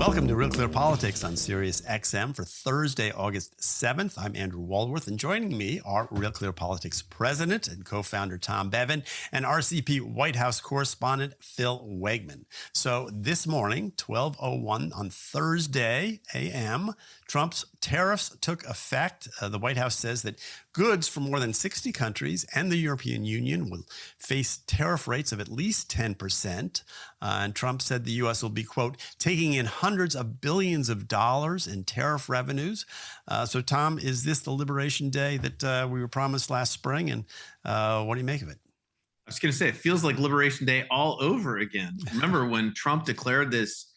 Welcome to Real Clear Politics on Sirius XM for Thursday, August 7th. I'm Andrew Waldworth, and joining me are Real Clear Politics president and co-founder Tom Bevan and RCP White House correspondent Phil Wegman. So this morning, 12:01 on Thursday a.m., Trump's tariffs took effect. The White House says that goods from more than 60 countries and the European Union will face tariff rates of at least 10%. And Trump said the U.S. will be, quote, taking in hundreds of billions of dollars in tariff revenues. So, Tom, is this the Liberation Day that we were promised last spring? And what do you make of it? I was going to say, it feels like Liberation Day all over again. Remember when Trump declared this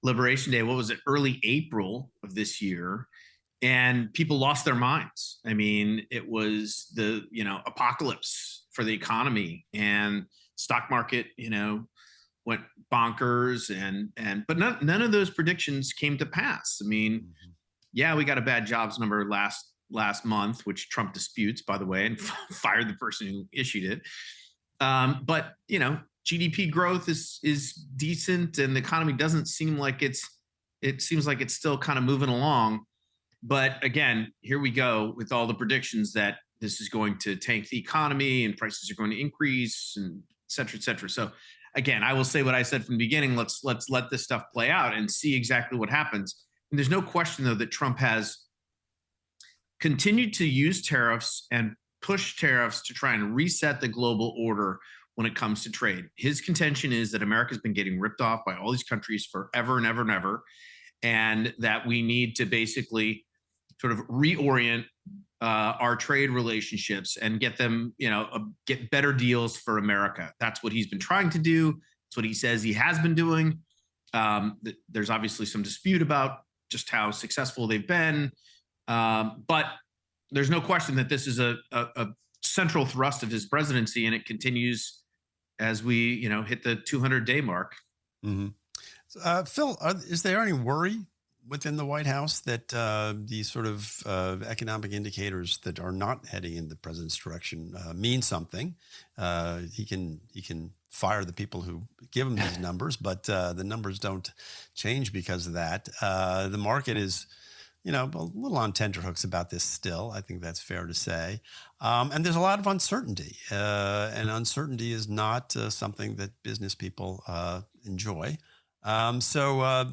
Liberation Day, what was it, early April of this year, and people lost their minds. I mean, it was the, apocalypse for the economy, and stock market, went bonkers, but none of those predictions came to pass. I mean, yeah, we got a bad jobs number last month, which Trump disputes, by the way, and fired the person who issued it. But GDP growth is decent, and the economy doesn't seem like it seems like it's still kind of moving along. But again, here we go with all the predictions that this is going to tank the economy and prices are going to increase, and et cetera, et cetera. So again, I will say what I said from the beginning. Let's let this stuff play out and see exactly what happens. And there's no question, though, that Trump has continued to use tariffs and push tariffs to try and reset the global order when it comes to trade. His contention is that America's been getting ripped off by all these countries forever and ever and ever, and that we need to basically sort of reorient our trade relationships and get them, get better deals for America. That's what he's been trying to do. That's what he says he has been doing. There's obviously some dispute about just how successful they've been, but there's no question that this is a central thrust of his presidency, and it continues as we, hit the 200-day mark. Mm-hmm. Phil, is there any worry within the White House that these sort of economic indicators that are not heading in the president's direction mean something? He can fire the people who give him these numbers, but the numbers don't change because of that. The market is, a little on tenterhooks about this still. I think that's fair to say. And there's a lot of uncertainty, and uncertainty is not something that business people enjoy. So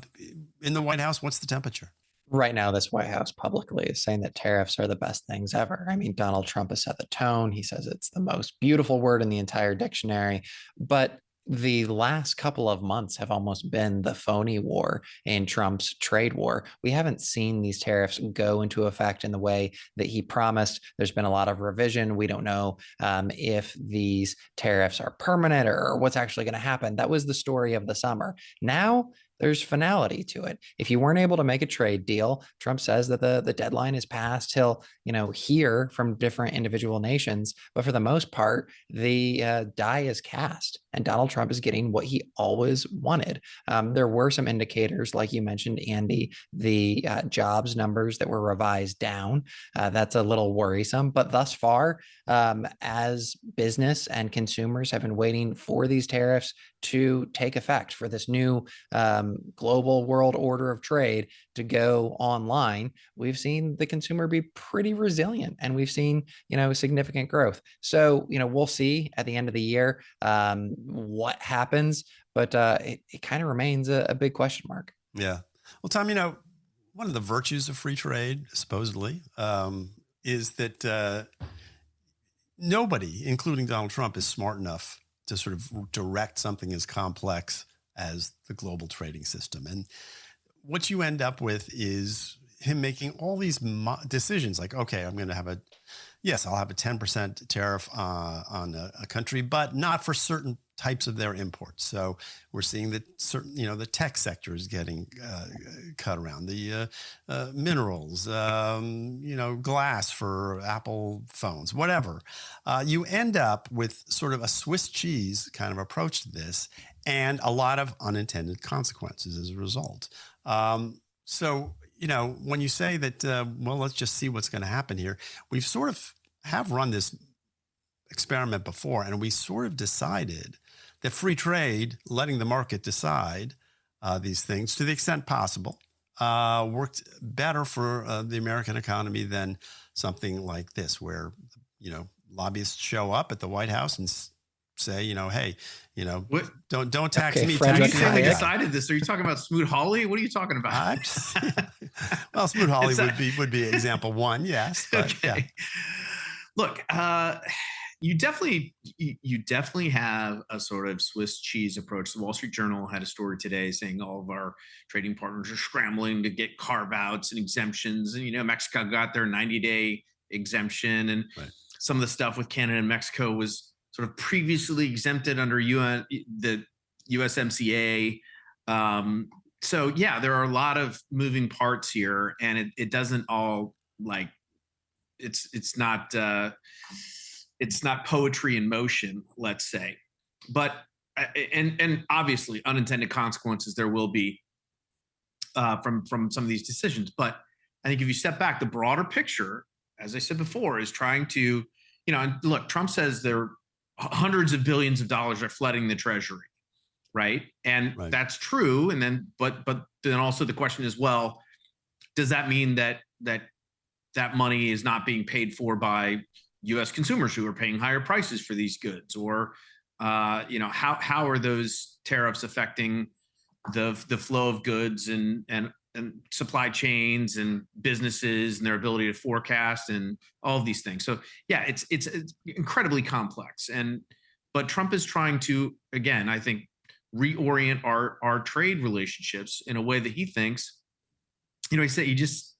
in the White House, what's the temperature? Right now, this White House publicly is saying that tariffs are the best things ever. I mean, Donald Trump has set the tone. He says it's the most beautiful word in the entire dictionary. But the last couple of months have almost been the phony war in Trump's trade war. We haven't seen these tariffs go into effect in the way that he promised. There's been a lot of revision. We don't know if these tariffs are permanent or what's actually going to happen. That was the story of the summer. Now, there's finality to it. If you weren't able to make a trade deal, Trump says that the deadline is passed. He'll, hear from different individual nations, but for the most part, the die is cast, and Donald Trump is getting what he always wanted. There were some indicators, like you mentioned, Andy, the jobs numbers that were revised down. That's a little worrisome, but thus far, as business and consumers have been waiting for these tariffs to take effect, for this new global world order of trade to go online, we've seen the consumer be pretty resilient, and we've seen, significant growth. So, we'll see at the end of the year what happens, but it kind of remains a big question mark. Yeah. Well, Tom, one of the virtues of free trade, supposedly, is that nobody, including Donald Trump, is smart enough to sort of direct something as complex as the global trading system. And what you end up with is him making all these decisions like, okay, I'm going to have I'll have a 10% tariff on a country, but not for certain types of their imports. So we're seeing that certain, the tech sector is getting cut around, the minerals, glass for Apple phones, whatever. You end up with sort of a Swiss cheese kind of approach to this, and a lot of unintended consequences as a result. So, when you say that, let's just see what's going to happen here, we've sort of have run this experiment before, and we sort of decided that free trade, letting the market decide, these things to the extent possible worked better for the American economy than something like this, where, lobbyists show up at the White House and say, hey, What? don't tax Okay, me. Frederick You Tax the saying other they guy. decided this? Are you talking about Smoot Hawley? What are you talking about? I'm just, well, Smoot Hawley It's would be example one, yes. But okay. Look, you definitely have a sort of Swiss cheese approach. The Wall Street Journal had a story today saying all of our trading partners are scrambling to get carve-outs and exemptions, and Mexico got their 90-day exemption, and Right. some of the stuff with Canada and Mexico was sort of previously exempted under the USMCA. So yeah, there are a lot of moving parts here, and it doesn't all like it's not poetry in motion, let's say. But and obviously unintended consequences there will be from some of these decisions. But I think if you step back, the broader picture, as I said before, is trying to, and look, Trump says there hundreds of billions of dollars are flooding the treasury, right? And Right. that's true. And then, but then also the question is, well, does that mean that money is not being paid for by U.S. consumers who are paying higher prices for these goods? Or, how are those tariffs affecting the flow of goods and supply chains and businesses and their ability to forecast and all of these things? So yeah, it's incredibly complex. But Trump is trying to, again, I think, reorient our trade relationships in a way that he thinks, he just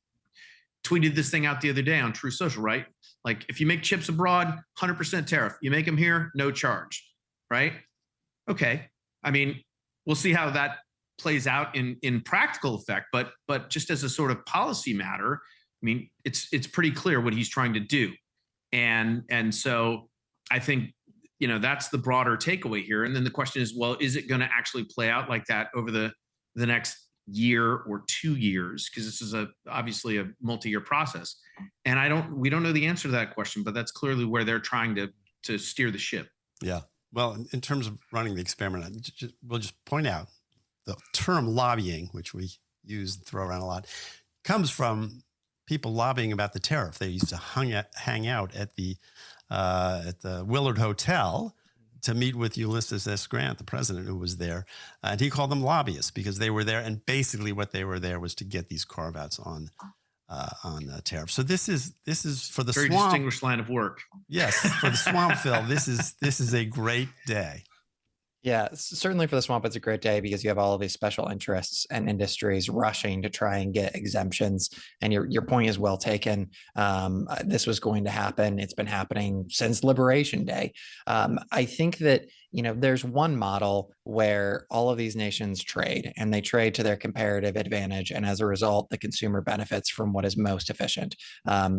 tweeted this thing out the other day on True Social, right? Like, if you make chips abroad, 100% tariff. You make them here, no charge, right? Okay. I mean, we'll see how that plays out in practical effect, but just as a sort of policy matter, I mean, it's pretty clear what he's trying to do. And so I think, that's the broader takeaway here. And then the question is, well, is it going to actually play out like that over the next year or 2 years? Because this is obviously a multi-year process. And we don't know the answer to that question, but that's clearly where they're trying to steer the ship. Yeah. Well, in terms of running the experiment, we'll just point out the term lobbying, which we use and throw around a lot, comes from people lobbying about the tariff. They used to hang out at the Willard Hotel to meet with Ulysses S. Grant, the president who was there. And he called them lobbyists because they were there. And basically what they were there was to get these carve-outs on tariffs. So this is for the Very swamp. distinguished line of work. Yes, for the Swampville, this is a great day. Yeah, certainly for the swamp, it's a great day because you have all of these special interests and industries rushing to try and get exemptions. And your point is well taken. This was going to happen. It's been happening since Liberation Day. I think that, there's one model where all of these nations trade, and they trade to their comparative advantage. And as a result, the consumer benefits from what is most efficient,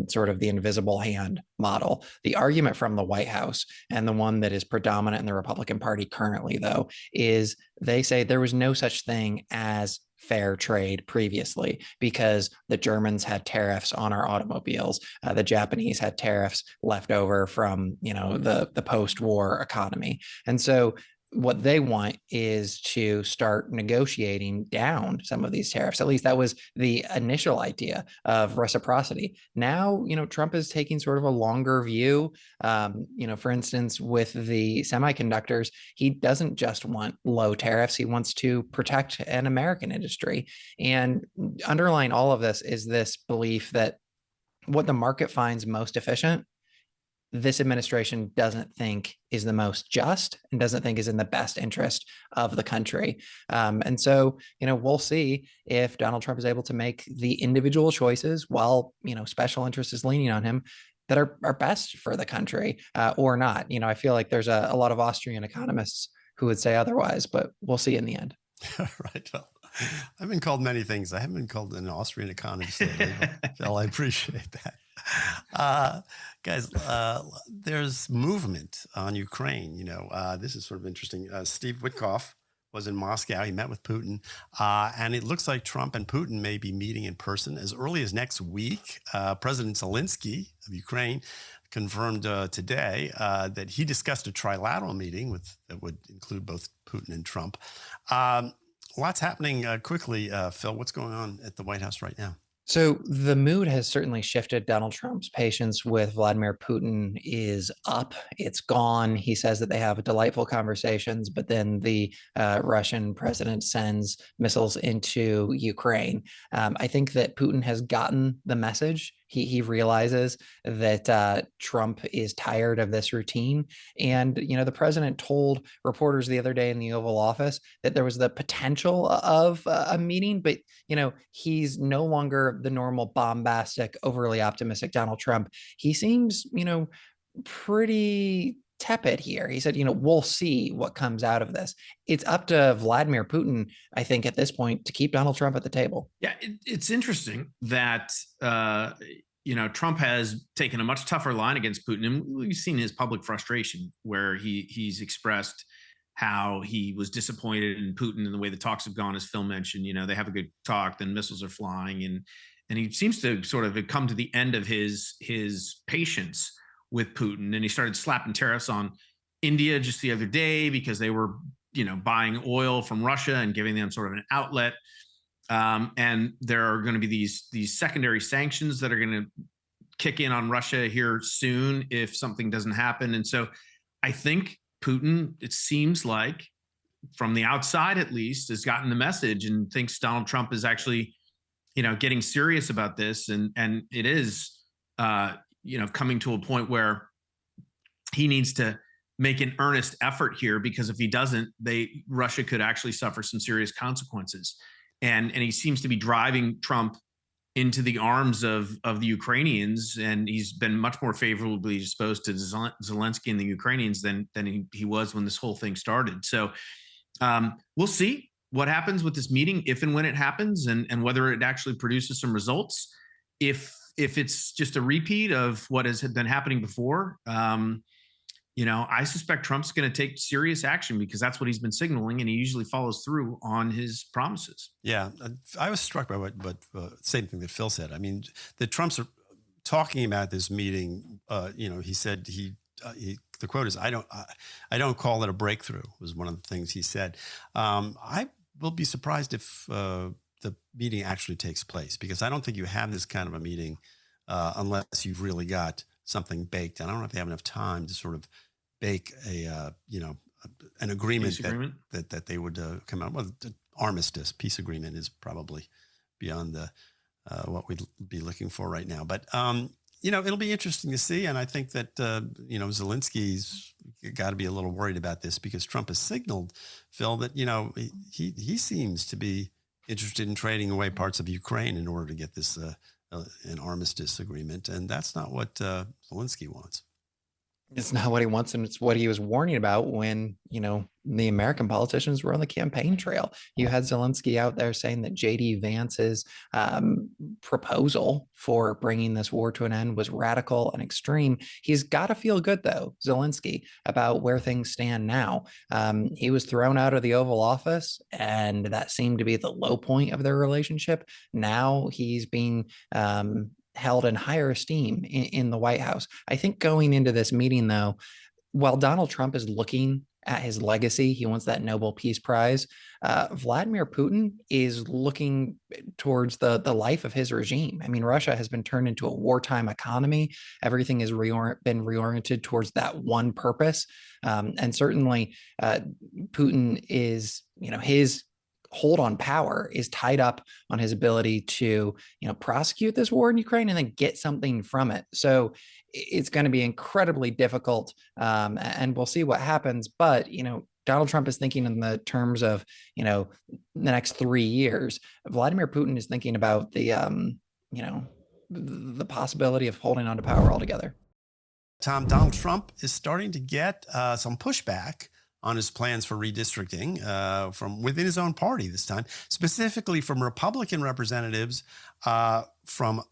sort of the invisible hand model. The argument from the White House, and the one that is predominant in the Republican Party currently, though, is they say there was no such thing as fair trade previously because the Germans had tariffs on our automobiles. The Japanese had tariffs left over from, the post-war economy. And so what they want is to start negotiating down some of these tariffs. At least that was the initial idea of reciprocity. Now, Trump is taking sort of a longer view. For instance, with the semiconductors, he doesn't just want low tariffs. He wants to protect an American industry. And underlying all of this is this belief that what the market finds most efficient, this administration doesn't think is the most just and doesn't think is in the best interest of the country. And so, we'll see if Donald Trump is able to make the individual choices while, special interest is leaning on him that are best for the country or not. I feel like there's a lot of Austrian economists who would say otherwise, but we'll see in the end. Right. Well, I've been called many things. I haven't been called an Austrian economist lately, but Phil, I appreciate that. Guys, there's movement on Ukraine. This is sort of interesting. Steve Witkoff was in Moscow. He met with Putin, and it looks like Trump and Putin may be meeting in person as early as next week. President Zelensky of Ukraine confirmed today that he discussed a trilateral meeting that would include both Putin and Trump. lots happening quickly. Phil, what's going on at the White House right now? So the mood has certainly shifted. Donald Trump's patience with Vladimir Putin is up. It's gone. He says that they have delightful conversations, but then the Russian president sends missiles into Ukraine. I think that Putin has gotten the message. He realizes that Trump is tired of this routine. And, the president told reporters the other day in the Oval Office that there was the potential of a meeting, but, he's no longer the normal bombastic, overly optimistic Donald Trump. He seems, pretty tepid here. He said, we'll see what comes out of this. It's up to Vladimir Putin, I think, at this point, to keep Donald Trump at the table. Yeah, it's interesting that Trump has taken a much tougher line against Putin, and we've seen his public frustration where he's expressed how he was disappointed in Putin and the way the talks have gone. As Phil mentioned, they have a good talk, then missiles are flying, and he seems to sort of come to the end of his patience with Putin, and he started slapping tariffs on India just the other day because they were buying oil from Russia and giving them sort of an outlet. And there are going to be these secondary sanctions that are going to kick in on Russia here soon if something doesn't happen. And so I think Putin, it seems like from the outside at least, has gotten the message and thinks Donald Trump is actually, getting serious about this. And it is, coming to a point where he needs to make an earnest effort here, because if he doesn't, Russia could actually suffer some serious consequences. And he seems to be driving Trump into the arms of the Ukrainians, and he's been much more favorably disposed to Zelensky and the Ukrainians than he was when this whole thing started. So we'll see what happens with this meeting, if and when it happens, and whether it actually produces some results. If it's just a repeat of what has been happening before, I suspect Trump's going to take serious action, because that's what he's been signaling, and he usually follows through on his promises. Yeah, I was struck by what same thing that Phil said. I mean, the Trumps are talking about this meeting. He said the quote is, "I don't call it a breakthrough," was one of the things he said. I will be surprised if the meeting actually takes place, because I don't think you have this kind of a meeting unless you've really got something baked. And I don't know if they have enough time to sort of bake an agreement that they would come out. Well, the armistice, peace agreement is probably beyond what we'd be looking for right now. But it'll be interesting to see. And I think that Zelensky's got to be a little worried about this, because Trump has signaled, Phil, that he seems to be interested in trading away parts of Ukraine in order to get this an armistice agreement, and that's not what Zelensky wants. It's not what he wants, and it's what he was warning about when, the American politicians were on the campaign trail. You had Zelensky out there saying that J.D. Vance's proposal for bringing this war to an end was radical and extreme. He's got to feel good, though, Zelensky, about where things stand now. He was thrown out of the Oval Office, and that seemed to be the low point of their relationship. Now he's being held in higher esteem in the White House. I think going into this meeting, though, while Donald Trump is looking at his legacy, he wants that Nobel Peace Prize, Vladimir Putin is looking towards the life of his regime. I mean, Russia has been turned into a wartime economy. Everything has been reoriented towards that one purpose. And certainly Putin is, his hold on power is tied up on his ability to, prosecute this war in Ukraine and then get something from it. So it's going to be incredibly difficult, and we'll see what happens. But, Donald Trump is thinking in the terms of, the next 3 years. Vladimir Putin is thinking about the possibility of holding on to power altogether. Tom, Donald Trump is starting to get some pushback on his plans for redistricting from within his own party this time, specifically from Republican representatives from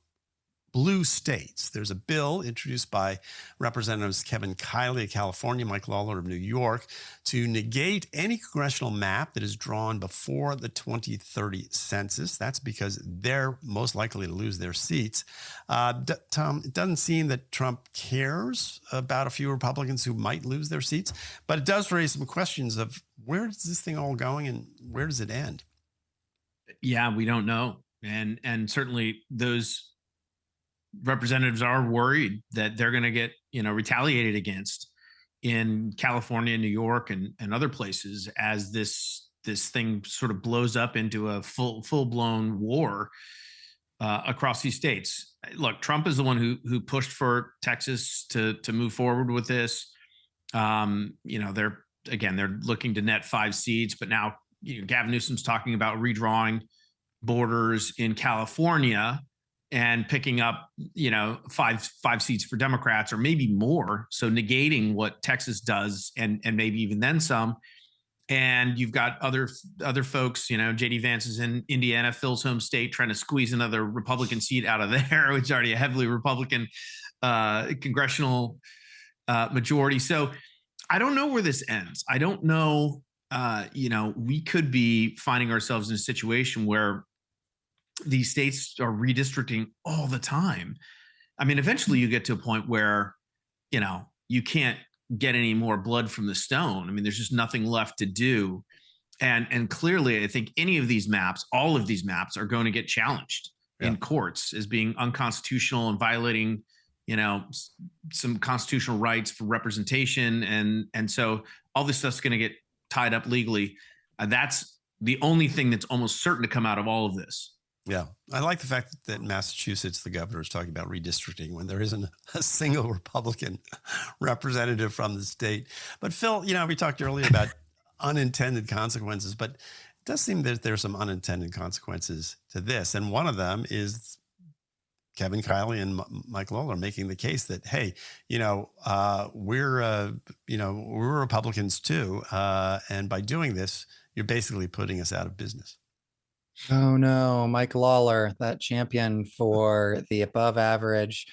blue states. There's a bill introduced by Representatives Kevin Kiley of California, Mike Lawler of New York, to negate any congressional map that is drawn before the 2030 census. That's because they're most likely to lose their seats. Tom, it doesn't seem that Trump cares about a few Republicans who might lose their seats, but it does raise some questions of where is this thing all going and where does it end? Yeah, we don't know. And certainly those representatives are worried that they're going to get, retaliated against in California, New York, and other places as this thing sort of blows up into a full blown war across these states. Look, Trump is the one who pushed for Texas to move forward with this. They're looking to net 5 seats, but now Gavin Newsom's talking about redrawing borders in California and picking up, five seats for Democrats or maybe more. So negating what Texas does and maybe even then some. And you've got other folks, JD Vance is in Indiana, Phil's home state, trying to squeeze another Republican seat out of there, which is already a heavily Republican congressional majority. So I don't know where this ends. I don't know. We could be finding ourselves in a situation where these states are redistricting all the time. I mean, eventually you get to a point where, you can't get any more blood from the stone. I mean, there's just nothing left to do. And clearly, I think all of these maps are going to get challenged in courts as being unconstitutional and violating, some constitutional rights for representation. And so all this stuff's going to get tied up legally. That's the only thing that's almost certain to come out of all of this. Yeah. I like the fact that Massachusetts, the governor is talking about redistricting when there isn't a single Republican representative from the state. But Phil, we talked earlier about unintended consequences, but it does seem that there's some unintended consequences to this. And one of them is Kevin Kiley and Mike Lawler making the case that, hey, we're Republicans too. And by doing this, you're basically putting us out of business. Oh no, Mike Lawler, that champion for the above average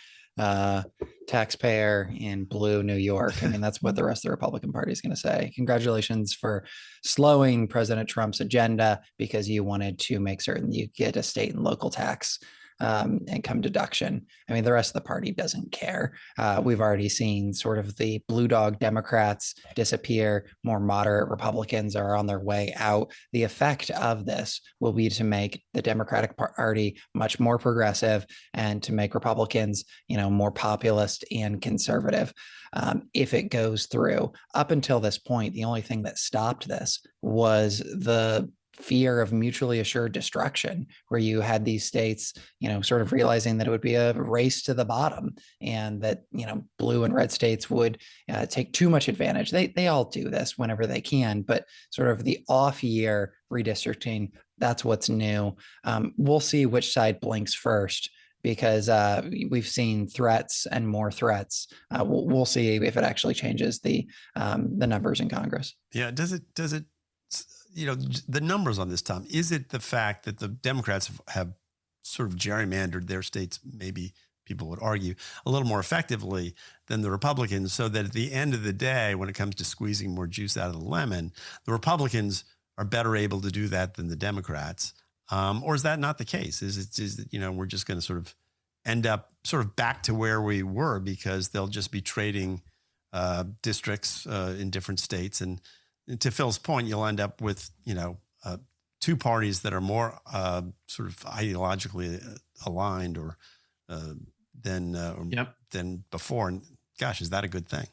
taxpayer in blue New York. I mean, that's what the rest of the Republican Party is going to say. Congratulations for slowing President Trump's agenda because you wanted to make certain you get a state and local tax income deduction. I mean, the rest of the party doesn't care. We've already seen sort of the blue dog Democrats disappear. More moderate Republicans are on their way out. The effect of this will be to make the Democratic Party much more progressive and to make Republicans, more populist and conservative. If it goes through. Up until this point, the only thing that stopped this was the fear of mutually assured destruction, where you had these states, sort of realizing that it would be a race to the bottom and that, blue and red states would take too much advantage. They all do this whenever they can, but sort of the off year redistricting, that's what's new. We'll see which side blinks first, because we've seen threats and more threats. We'll see if it actually changes the numbers in Congress. Yeah. Does it, the numbers on this, Tom, is it the fact that the Democrats have sort of gerrymandered their states, maybe people would argue, a little more effectively than the Republicans, so that at the end of the day, when it comes to squeezing more juice out of the lemon, the Republicans are better able to do that than the Democrats? Or is that not the case? Is it, we're just going to sort of end up sort of back to where we were because they'll just be trading districts in different states? And to Phil's point, you'll end up with, two parties that are more sort of ideologically aligned or than before. And gosh, is that a good thing?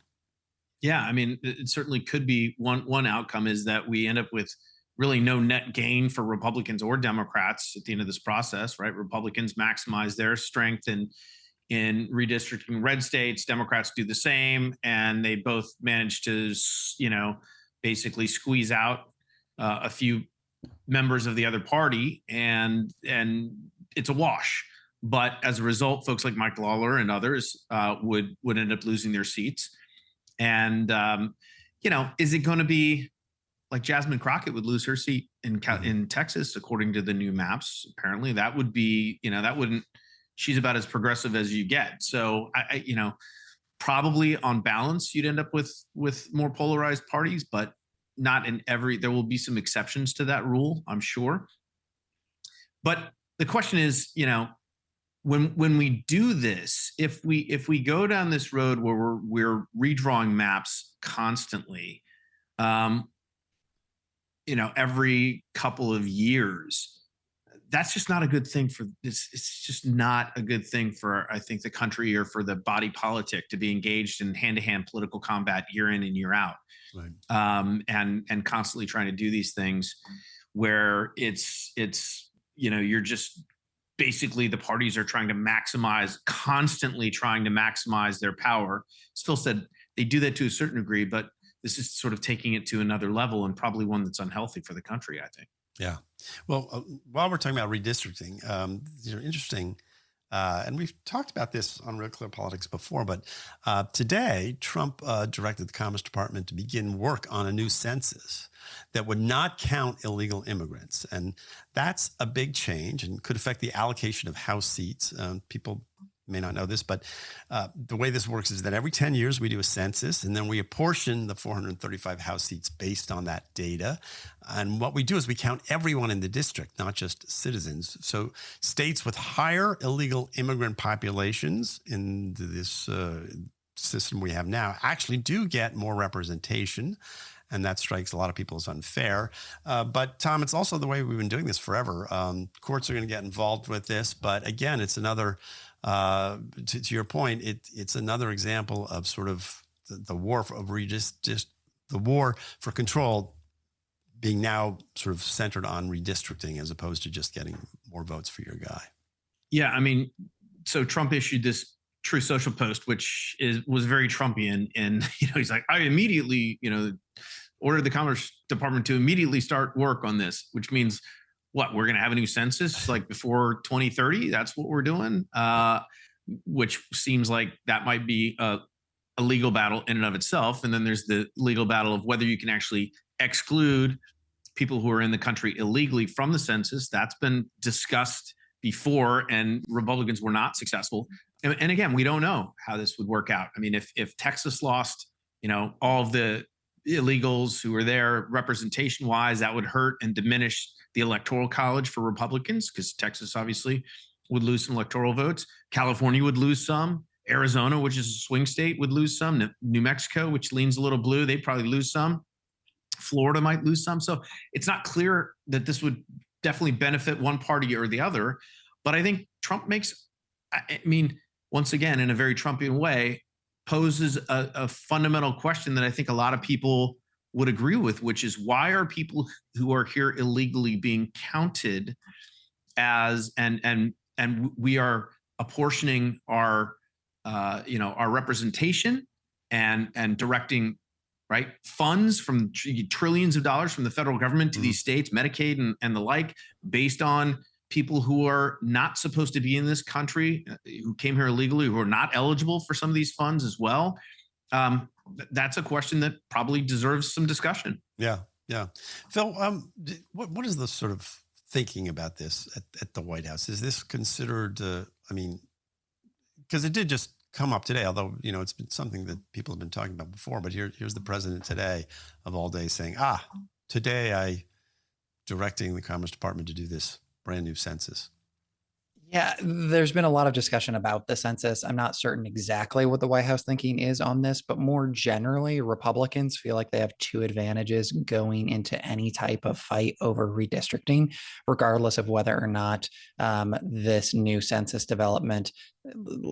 Yeah, I mean, it certainly could be. One outcome is that we end up with really no net gain for Republicans or Democrats at the end of this process, right? Republicans maximize their strength in redistricting red states. Democrats do the same, and they both manage to, basically squeeze out a few members of the other party, and it's a wash. But as a result, folks like Mike Lawler and others would end up losing their seats. And is it going to be like Jasmine Crockett would lose her seat in Texas, according to the new maps? Apparently, that would be, she's about as progressive as you get. So I probably on balance, you'd end up with more polarized parties, but not in there will be some exceptions to that rule, I'm sure. But the question is, when we do this, if we go down this road where we're redrawing maps constantly, every couple of years, that's just not a good thing for this. It's just not a good thing for, I think, the country or for the body politic to be engaged in hand-to-hand political combat year in and year out. Right. And constantly trying to do these things where it's you're just basically the parties are constantly trying to maximize their power. As Phil said, they do that to a certain degree, but this is sort of taking it to another level, and probably one that's unhealthy for the country, I think. Yeah. Well, while we're talking about redistricting, these are interesting. And we've talked about this on RealClearPolitics before, but today Trump directed the Commerce Department to begin work on a new census that would not count illegal immigrants. And that's a big change and could affect the allocation of House seats. People may not know this, but the way this works is that every 10 years we do a census, and then we apportion the 435 House seats based on that data. And what we do is we count everyone in the district, not just citizens. So states with higher illegal immigrant populations in this system we have now actually do get more representation. And that strikes a lot of people as unfair. But Tom, it's also the way we've been doing this forever. Courts are going to get involved with this. But again, it's another, to your point, it's another example of sort of the war for the war for control being now sort of centered on redistricting as opposed to just getting more votes for your guy. Yeah, I mean, so Trump issued this True Social post, which was very Trumpian, and he's like, I immediately ordered the Commerce Department to immediately start work on this, which means what? We're going to have a new census like before 2030. That's what we're doing, which seems like that might be a legal battle in and of itself. And then there's the legal battle of whether you can actually exclude people who are in the country illegally from the census. That's been discussed before, and Republicans were not successful. And again, we don't know how this would work out. I mean, if Texas lost, all of the illegals who were there representation-wise, that would hurt and diminish the electoral college for Republicans, because Texas obviously would lose some electoral votes. California would lose some. Arizona, which is a swing state, would lose some. New Mexico, which leans a little blue, they'd probably lose some. Florida might lose some. So it's not clear that this would definitely benefit one party or the other. But I think Trump once again, in a very Trumpian way, poses a fundamental question that I think a lot of people would agree with, which is, why are people who are here illegally being counted as, and we are apportioning our representation and directing funds from trillions of dollars from the federal government to these states, Medicaid and the like, based on people who are not supposed to be in this country, who came here illegally, who are not eligible for some of these funds as well. That's a question that probably deserves some discussion. Yeah. Phil, what is the sort of thinking about this at the White House? Is this considered, because it did just come up today, although, it's been something that people have been talking about before, but here's the president today of all days saying, today I directing the Commerce Department to do this brand new census. Yeah, there's been a lot of discussion about the census. I'm not certain exactly what the White House thinking is on this, but more generally, Republicans feel like they have two advantages going into any type of fight over redistricting, regardless of whether or not this new census development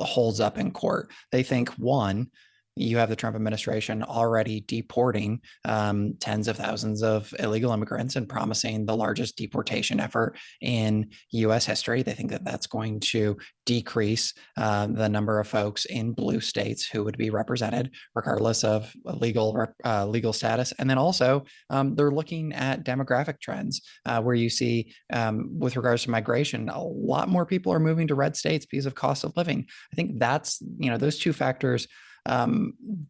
holds up in court. They think, one, you have the Trump administration already deporting tens of thousands of illegal immigrants and promising the largest deportation effort in U.S. history. They think that that's going to decrease the number of folks in blue states who would be represented, regardless of legal status. And then also, they're looking at demographic trends where you see, with regards to migration, a lot more people are moving to red states because of cost of living. I think that's, those two factors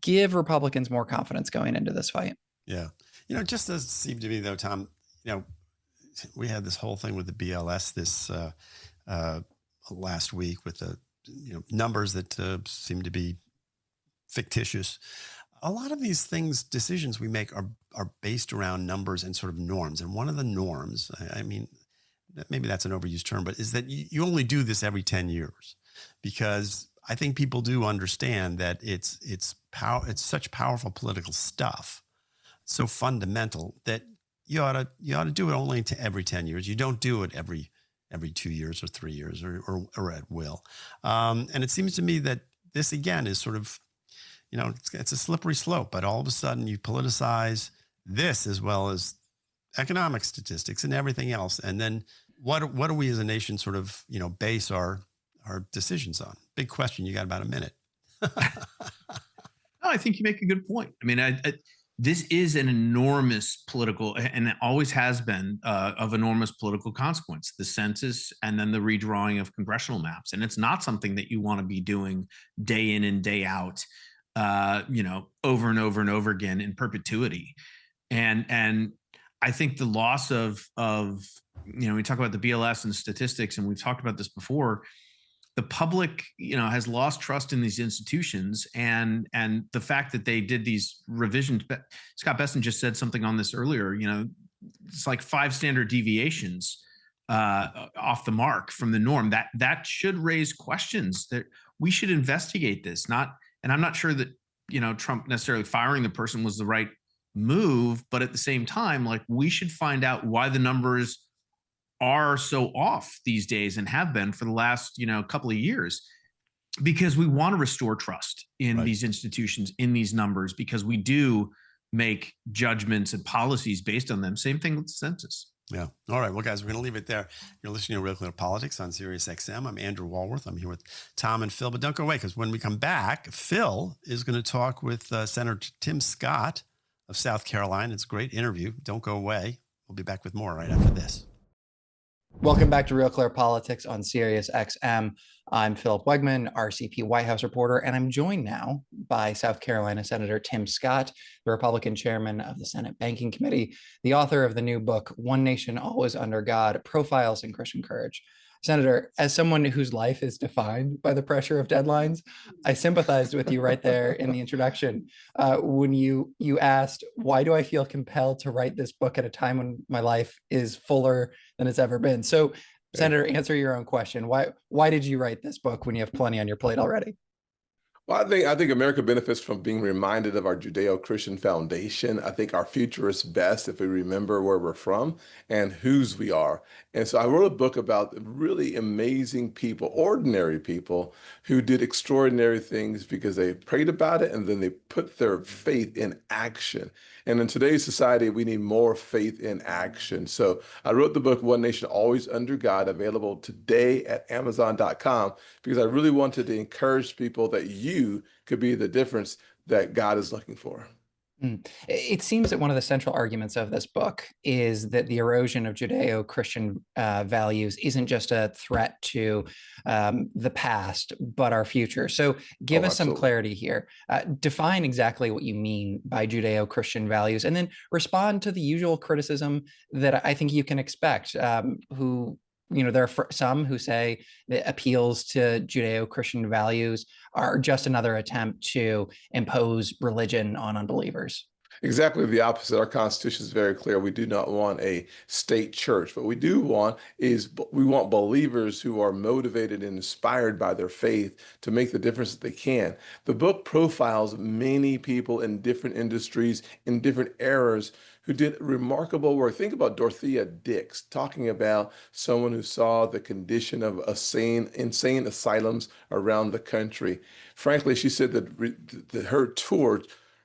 give Republicans more confidence going into this fight. Yeah. It just does seem to me, though, Tom, we had this whole thing with the BLS this last week with the numbers that seem to be fictitious. A lot of these decisions we make are based around numbers and sort of norms. And one of the norms, maybe that's an overused term, but is that you only do this every 10 years, because I think people do understand that it's such powerful political stuff, so fundamental, that you ought to do it only every 10 years. You don't do it every every 2 years or 3 years or at will. And it seems to me that this, again, is sort of, it's a slippery slope, but all of a sudden you politicize this as well as economic statistics and everything else. And then what do we as a nation sort of, base our decisions on? Big question. You got about a minute. No, I think you make a good point. I mean, this is an enormous political, and it always has been of enormous political consequence, the census and then the redrawing of congressional maps. And it's not something that you want to be doing day in and day out, over and over and over again in perpetuity. And I think the loss of we talk about the BLS and statistics, and we've talked about this before. The public, has lost trust in these institutions, and the fact that they did these revisions. Scott Besson just said something on this earlier. It's like 5 standard deviations off the mark from the norm. That should raise questions that we should investigate this. And I'm not sure that Trump necessarily firing the person was the right move, but at the same time, like, we should find out why the numbers are so off these days and have been for the last couple of years, because we want to restore trust in these institutions, in these numbers, because we do make judgments and policies based on them. Same thing with the census. Yeah. All right. Well, guys, we're going to leave it there. You're listening to Real Clear Politics on Sirius XM. I'm Andrew Walworth. I'm here with Tom and Phil, but don't go away, because when we come back, Phil is going to talk with Senator Tim Scott of South Carolina. It's a great interview. Don't go away. We'll be back with more right after this. Welcome back to Real Clear Politics on Sirius XM. I'm Philip Wegman, RCP White House reporter, and I'm joined now by South Carolina Senator Tim Scott, the Republican chairman of the Senate Banking Committee, the author of the new book, One Nation Always Under God, Profiles in Christian Courage. Senator, as someone whose life is defined by the pressure of deadlines, I sympathized with you right there in the introduction when you asked, why do I feel compelled to write this book at a time when my life is fuller than it's ever been? So, Senator, answer your own question. Why did you write this book when you have plenty on your plate already? Well, I think America benefits from being reminded of our Judeo-Christian foundation. I think our future is best if we remember where we're from and whose we are. And so I wrote a book about really amazing people, ordinary people, who did extraordinary things because they prayed about it and then they put their faith in action. And in today's society, we need more faith in action. So I wrote the book, One Nation Always Under God, available today at Amazon.com, because I really wanted to encourage people that you could be the difference that God is looking for. It seems that one of the central arguments of this book is that the erosion of Judeo-Christian values isn't just a threat to the past, but our future. So give us some clarity here. Define exactly what you mean by Judeo-Christian values, and then respond to the usual criticism that I think you can expect, there are some who say that appeals to Judeo-Christian values are just another attempt to impose religion on unbelievers. Exactly the opposite. Our Constitution is very clear. We do not want a state church. What we do want is we want believers who are motivated and inspired by their faith to make the difference that they can. The book profiles many people in different industries, in different eras, who did remarkable work. Think about Dorothea Dix, talking about someone who saw the condition of insane asylums around the country. Frankly, she said that her tour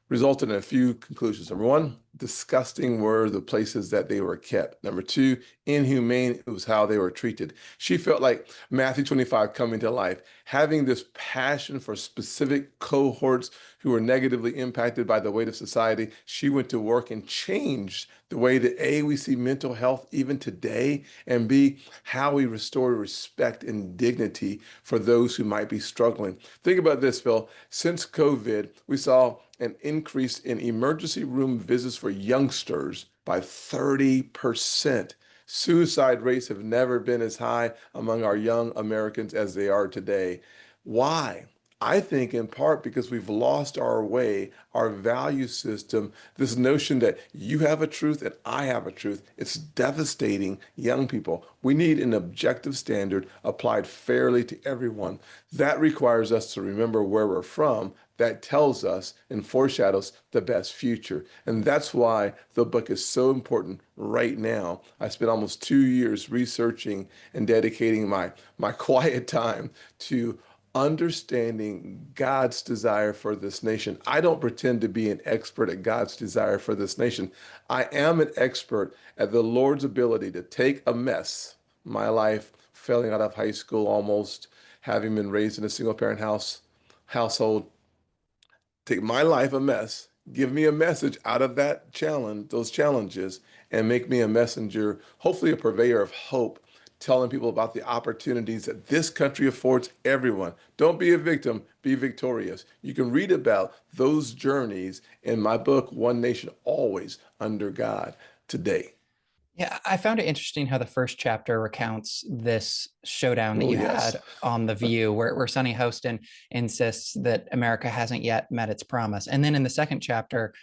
resulted in a few conclusions. Number one, disgusting were the places that they were kept. Number two, inhumane was how they were treated. She felt like Matthew 25 coming to life, having this passion for specific cohorts who were negatively impacted by the weight of society. She went to work and changed the way that A, we see mental health even today, and B, how we restore respect and dignity for those who might be struggling. Think about this, Phil. Since COVID, we saw an increase in emergency room visits for youngsters by 30%. Suicide rates have never been as high among our young Americans as they are today. Why? I think in part because we've lost our way, our value system, this notion that you have a truth and I have a truth. It's devastating young people. We need an objective standard applied fairly to everyone. That requires us to remember where we're from. that tells us and foreshadows the best future. And that's why the book is so important right now. I spent almost 2 years researching and dedicating my quiet time to understanding God's desire for this nation. I don't pretend to be an expert at God's desire for this nation. I am an expert at the Lord's ability to take a mess, my life, failing out of high school almost, having been raised in a single parent household, take my life a mess, give me a message out of that challenge, those challenges, and make me a messenger, hopefully a purveyor of hope, telling people about the opportunities that this country affords everyone. Don't be a victim, be victorious. You can read about those journeys in my book, One Nation Always Under God, today. Yeah, I found it interesting how the first chapter recounts this showdown that Oh, you yes. had on The View, where Sonny Hostin insists that America hasn't yet met its promise. And then in the second chapter,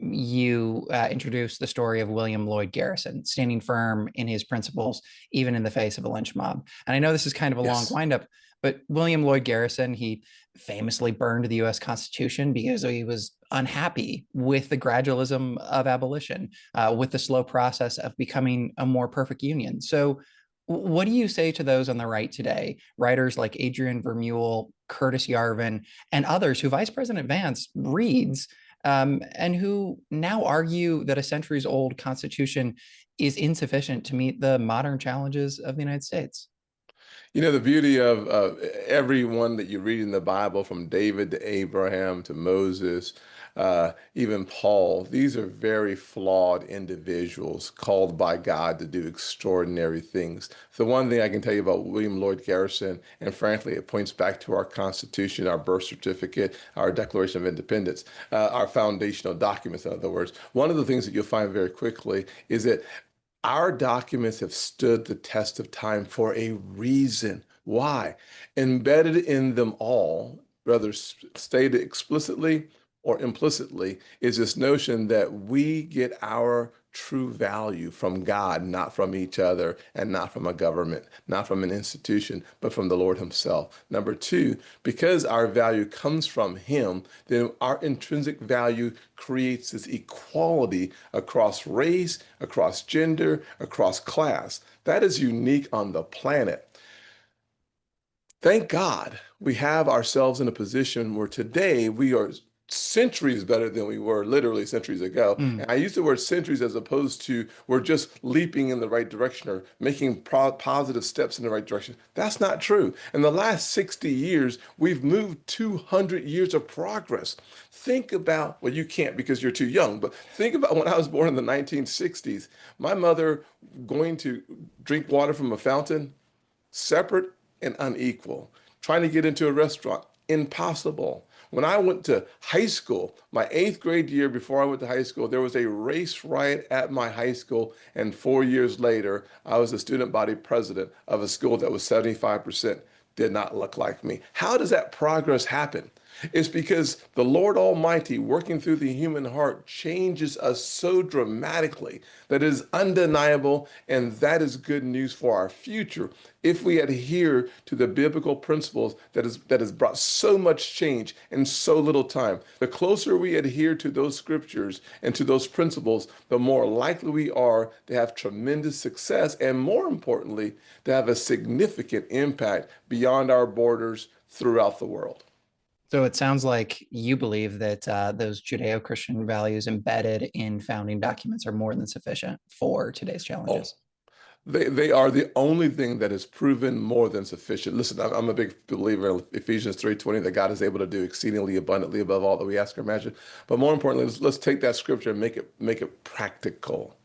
you introduce the story of William Lloyd Garrison standing firm in his principles, even in the face of a lynch mob. And I know this is kind of a long Yes. windup, but William Lloyd Garrison, he famously burned the U.S. Constitution because he was unhappy with the gradualism of abolition, with the slow process of becoming a more perfect union. So what do you say to those on the right today, writers like Adrian Vermeule, Curtis Yarvin, and others who Vice President Vance reads, and who now argue that a centuries-old Constitution is insufficient to meet the modern challenges of the United States? You know, the beauty of everyone that you read in the Bible, from David to Abraham to Moses, even Paul, these are very flawed individuals called by God to do extraordinary things. The one thing I can tell you about William Lloyd Garrison, and frankly, it points back to our Constitution, our birth certificate, our Declaration of Independence, our foundational documents, in other words. One of the things that you'll find very quickly is that our documents have stood the test of time for a reason. Why? Embedded in them all, whether stated explicitly or implicitly, is this notion that we get our true value from God, not from each other, and not from a government, not from an institution, but from the Lord himself. Number two, because our value comes from him, then our intrinsic value creates this equality across race, across gender, across class. That is unique on the planet. Thank God we have ourselves in a position where today we are centuries better than we were literally centuries ago. And I use the word centuries as opposed to we're just leaping in the right direction or making positive steps in the right direction. That's not true. In the last 60 years, we've moved 200 years of progress. Think about, well, you can't because you're too young, but think about when I was born in the 1960s, my mother going to drink water from a fountain, separate and unequal. Trying to get into a restaurant, impossible. When I went to high school, my 8th grade year before I went to high school, there was a race riot at my high school. And 4 years later, I was the student body president of a school that was 75% did not look like me. How does that progress happen? It's because the Lord Almighty, working through the human heart, changes us so dramatically that it is undeniable, and that is good news for our future if we adhere to the biblical principles that has brought so much change in so little time. The closer we adhere to those scriptures and to those principles, the more likely we are to have tremendous success, and more importantly, to have a significant impact beyond our borders throughout the world. So it sounds like you believe that those Judeo-Christian values embedded in founding documents are more than sufficient for today's challenges. They are the only thing that has proven more than sufficient. Listen, I'm a big believer in Ephesians 3:20 that God is able to do exceedingly abundantly above all that we ask or imagine. But more importantly, let's take that scripture and make it practical.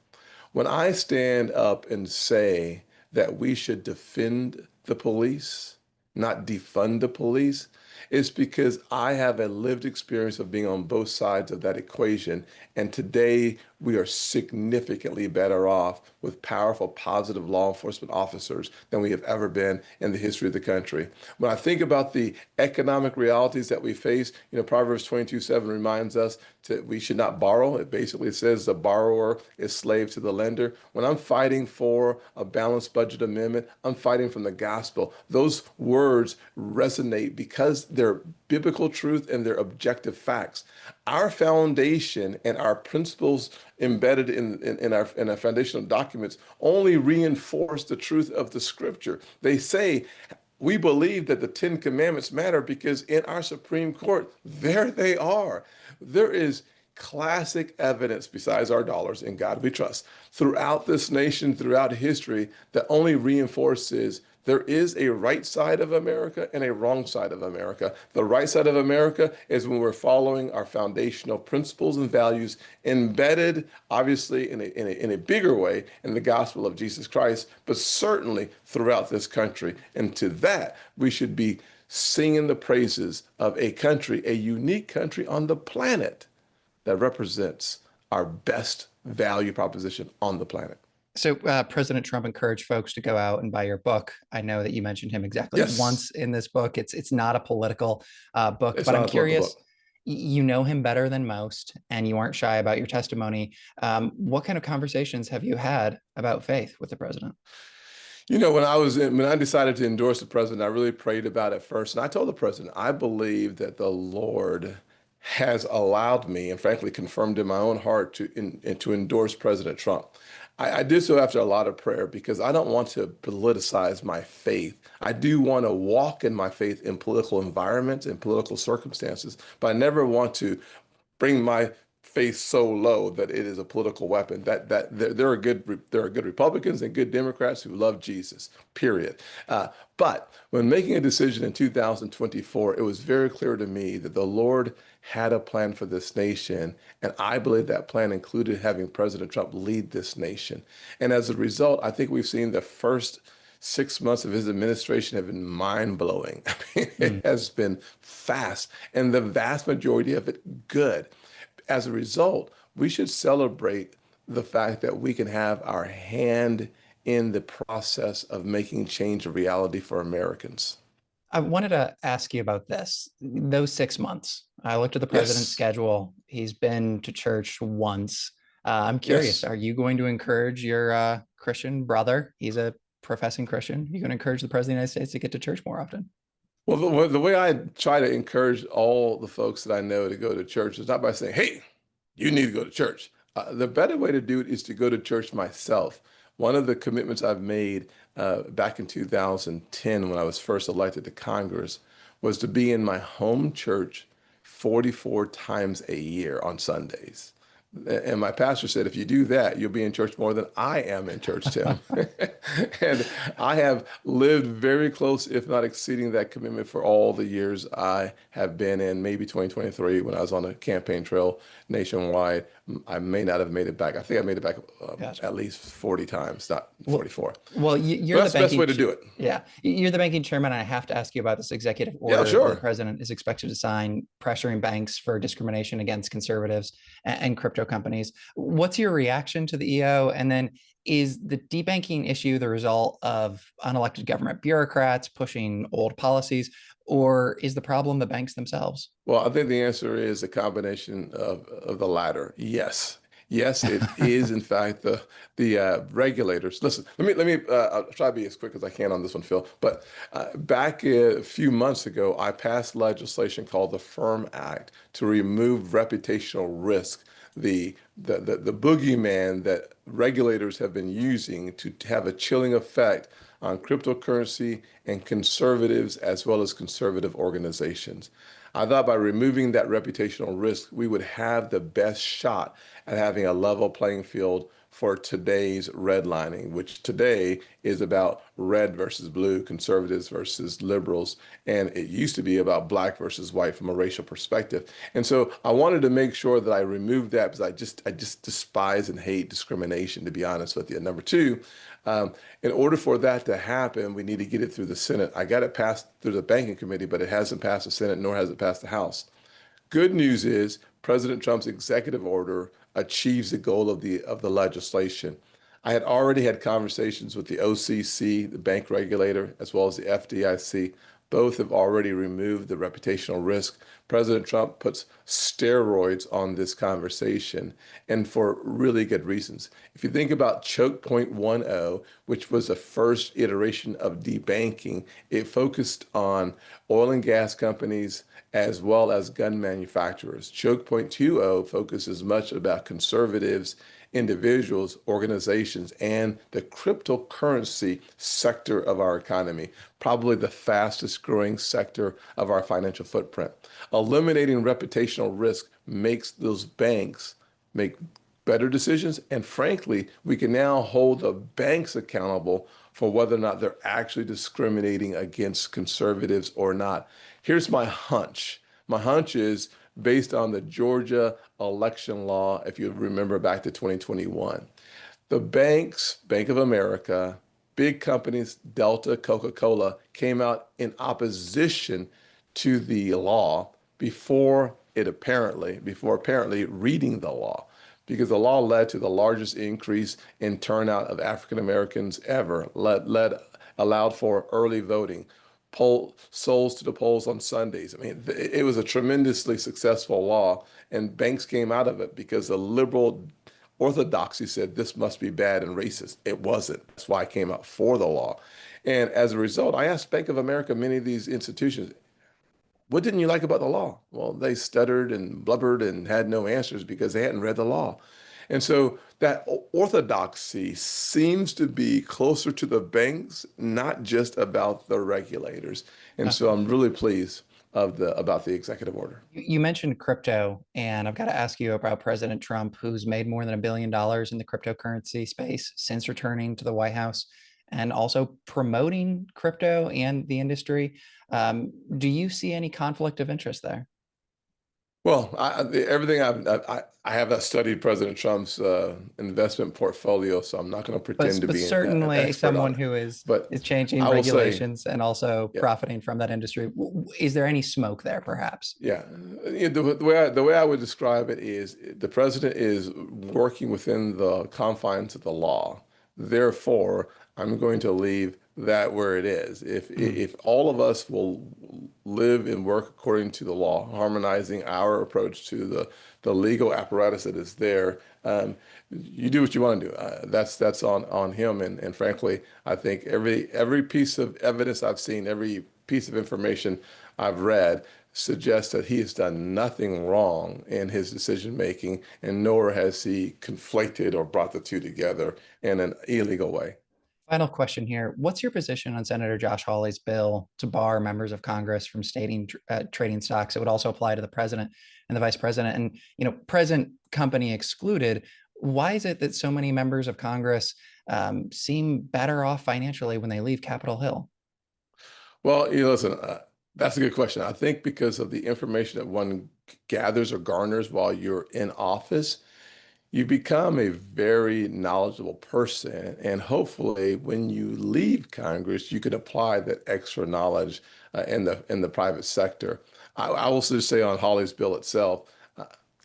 When I stand up and say that we should defend the police, not defund the police, it's because I have a lived experience of being on both sides of that equation. And today we are significantly better off with powerful, positive law enforcement officers than we have ever been in the history of the country. When I think about the economic realities that we face, Proverbs 22:7 reminds us that we should not borrow. It basically says the borrower is slave to the lender. When I'm fighting for a balanced budget amendment, I'm fighting from the gospel. Those words resonate because because they're biblical truth and they're objective facts. Our foundation and our principles embedded in our foundational documents only reinforce the truth of the scripture. They say, we believe that the Ten Commandments matter because in our Supreme Court, there they are. There is classic evidence, besides our dollars, in God we trust, throughout this nation, throughout history, that only reinforces there is a right side of America and a wrong side of America. The right side of America is when we're following our foundational principles and values embedded, obviously, in a bigger way in the gospel of Jesus Christ, but certainly throughout this country. And to that, we should be singing the praises of a country, a unique country on the planet that represents our best value proposition on the planet. So President Trump encouraged folks to go out and buy your book. I know that you mentioned him exactly Yes. once in this book. It's not a political book, It's but not I'm a political curious, book. you know him better than most, and you aren't shy about your testimony. What kind of conversations have you had about faith with the president? You know, when I decided to endorse the president, I really prayed about it first. And I told the president, I believe that the Lord has allowed me, and frankly confirmed in my own heart, to endorse President Trump. I did so after a lot of prayer because I don't want to politicize my faith. I do want to walk in my faith in political environments and political circumstances, but I never want to bring my faith so low that it is a political weapon. That there are good Republicans and good Democrats who love Jesus, period. But when making a decision in 2024, it was very clear to me that the Lord had a plan for this nation, and I believe that plan included having President Trump lead this nation. And as a result, I think we've seen the first 6 months of his administration have been mind-blowing. I mean, it has been fast, and the vast majority of it good. As a result, we should celebrate the fact that we can have our hand in the process of making change a reality for Americans. I wanted to ask you about this. Those 6 months, I looked at the president's Yes. schedule. He's been to church once. I'm curious, Yes. are you going to encourage your Christian brother? He's a professing Christian. You're going to encourage the president of the United States to get to church more often? Well, the way I try to encourage all the folks that I know to go to church is not by saying, hey, you need to go to church. The better way to do it is to go to church myself. One of the commitments I've made back in 2010 when I was first elected to Congress was to be in my home church 44 times a year on Sundays. And my pastor said, if you do that, you'll be in church more than I am in church, Tim. And I have lived very close, if not exceeding that commitment for all the years I have been in. Maybe 2023 when I was on a campaign trail nationwide, I may not have made it back. I think I made it back Gotcha. at least 40 times, not 44. Well, you're That's the the best banking way to do it. Yeah, you're the banking chairman. And I have to ask you about this executive order Yeah, that sure. the president is expected to sign, pressuring banks for discrimination against conservatives and crypto companies. What's your reaction to the EO? And then is the debanking issue the result of unelected government bureaucrats pushing old policies, or is the problem the banks themselves? Well, I think the answer is a combination of the latter. Yes. Yes, it is in fact the regulators. Listen, let me I'll try to be as quick as I can on this one, Phil. But back a few months ago, I passed legislation called the FIRM Act to remove reputational risk, the boogeyman that regulators have been using to have a chilling effect on cryptocurrency and conservatives as well as conservative organizations. I thought by removing that reputational risk, we would have the best shot at having a level playing field for today's redlining, which today is about red versus blue, conservatives versus liberals. And it used to be about black versus white from a racial perspective. And so I wanted to make sure that I removed that because I just despise and hate discrimination, to be honest with you. And number two, in order for that to happen, we need to get it through the Senate. I got it passed through the banking committee, but it hasn't passed the Senate, nor has it passed the House. Good news is President Trump's executive order achieves the goal of the legislation. I had already had conversations with the OCC, the bank regulator, as well as the FDIC. Both have already removed the reputational risk. President Trump puts steroids on this conversation, and for really good reasons. If you think about Choke Point 1.0, which was the first iteration of debanking, it focused on oil and gas companies as well as gun manufacturers. Choke Point 2.0 focuses much about conservatives, individuals, organizations, and the cryptocurrency sector of our economy, probably the fastest growing sector of our financial footprint. Eliminating reputational risk makes those banks make better decisions. And frankly, we can now hold the banks accountable for whether or not they're actually discriminating against conservatives or not. Here's my hunch. My hunch is based on the Georgia election law, if you remember back to 2021. The banks, Bank of America, big companies, Delta, Coca-Cola, came out in opposition to the law before apparently reading the law, because the law led to the largest increase in turnout of African Americans ever, allowed for early voting, souls to the polls on Sundays. I mean, it was a tremendously successful law, and banks came out of it because the liberal orthodoxy said this must be bad and racist. It wasn't. That's why I came out for the law. And as a result, I asked Bank of America, many of these institutions, what didn't you like about the law? Well, they stuttered and blubbered and had no answers because they hadn't read the law. And so that orthodoxy seems to be closer to the banks, not just about the regulators. And so I'm really pleased about the executive order. You mentioned crypto, and I've got to ask you about President Trump, who's made more than $1 billion in the cryptocurrency space since returning to the White House, and also promoting crypto and the industry. Do you see any conflict of interest there? Well, I have not studied President Trump's investment portfolio, so I'm not going to pretend to But be certainly an expert someone on it. who is But changing I will say, regulations and also yeah, profiting from that industry. Is there any smoke there, perhaps? yeah. The way I would describe it is the president is working within the confines of the law. Therefore, I'm going to leave that where it is. If all of us will live and work according to the law, harmonizing our approach to the legal apparatus that is there, you do what you want to do. That's on him. And frankly, I think every piece of evidence I've seen, every piece of information I've read suggests that he has done nothing wrong in his decision making, and nor has he conflated or brought the two together in an illegal way. Final question here. What's your position on Senator Josh Hawley's bill to bar members of Congress from trading stocks? It would also apply to the president and the vice president, and present company excluded. Why is it that so many members of Congress seem better off financially when they leave Capitol Hill? Well, listen, that's a good question. I think because of the information that one gathers or garners while you're in office, you become a very knowledgeable person. And hopefully, when you leave Congress, you can apply that extra knowledge in the private sector. I will just say on Hawley's bill itself,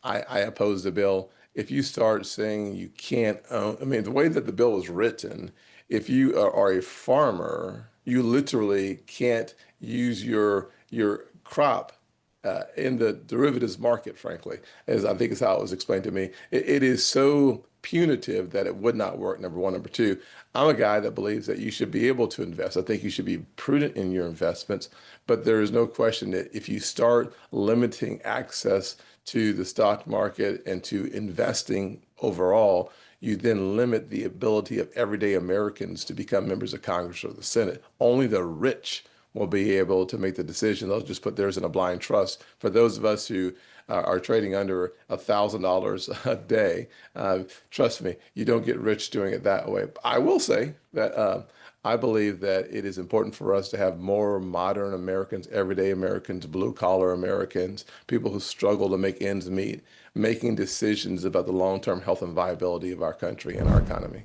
I oppose the bill. If you start saying you can't own, I mean, the way that the bill is written, if you are a farmer, you literally can't use your crop in the derivatives market, frankly, as I think is how it was explained to me. It is so punitive that it would not work, number one. Number two, I'm a guy that believes that you should be able to invest. I think you should be prudent in your investments, but there is no question that if you start limiting access to the stock market and to investing overall, you then limit the ability of everyday Americans to become members of Congress or the Senate. Only the rich will be able to make the decision. They'll just put theirs in a blind trust. For those of us who are trading under $1,000 a day, trust me, you don't get rich doing it that way. I will say that I believe that it is important for us to have more modern Americans, everyday Americans, blue-collar Americans, people who struggle to make ends meet, making decisions about the long-term health and viability of our country and our economy.